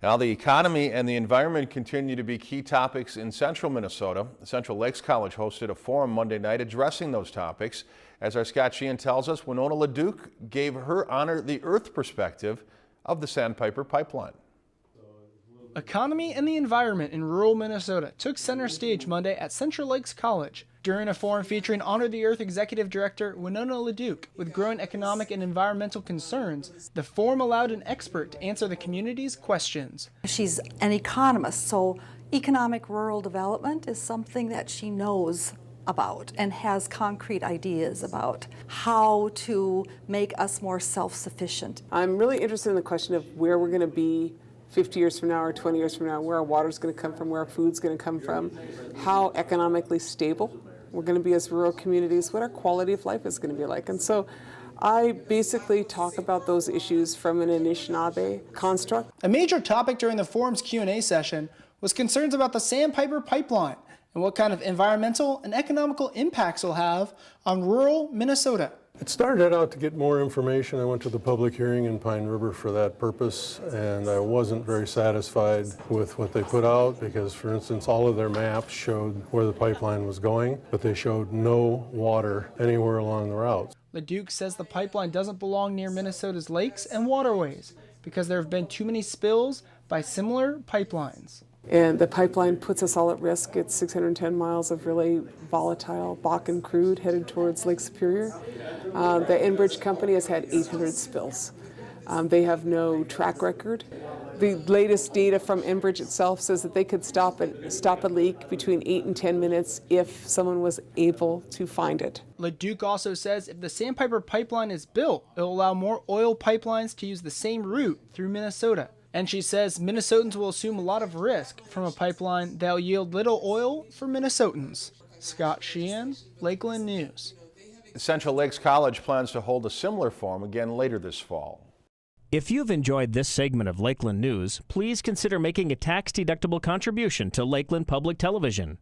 Now, the economy and the environment continue to be key topics in central Minnesota. Central Lakes College hosted a forum Monday night addressing those topics. As our Scott Sheehan tells us, Winona LaDuke gave her Honor the Earth perspective of the Sandpiper Pipeline. Economy and the environment in rural Minnesota took center stage Monday at Central Lakes College during a forum featuring Honor the Earth Executive Director Winona LaDuke. With growing economic and environmental concerns, the forum allowed an expert to answer the community's questions. She's an economist, so economic rural development is something that she knows about and has concrete ideas about how to make us more self-sufficient. I'm really interested in the question of where we're going to be 50 years from now or 20 years from now, where our water's going to come from, where our food's going to come from, how economically stable we're going to be as rural communities, what our quality of life is going to be like. And so I basically talk about those issues from an Anishinaabe construct. A major topic during the forum's Q&A session was concerns about the Sandpiper Pipeline and what kind of environmental and economical impacts it'll have on rural Minnesota. It started out to get more information. I went to the public hearing in Pine River for that purpose, and I wasn't very satisfied with what they put out because, for instance, all of their maps showed where the pipeline was going, but they showed no water anywhere along the route. LaDuke says the pipeline doesn't belong near Minnesota's lakes and waterways because there have been too many spills by similar pipelines. And the pipeline puts us all at risk. It's 610 miles of really volatile Bakken crude headed towards Lake Superior. The Enbridge company has had 800 spills. They have no track record. The latest data from Enbridge itself says that they could stop a leak between 8 and 10 minutes if someone was able to find it. LaDuke also says if the Sandpiper Pipeline is built, it will allow more oil pipelines to use the same route through Minnesota. And she says Minnesotans will assume a lot of risk from a pipeline that will yield little oil for Minnesotans. Scott Sheehan, Lakeland News. Central Lakes College plans to hold a similar forum again later this fall. If you've enjoyed this segment of Lakeland News, please consider making a tax-deductible contribution to Lakeland Public Television.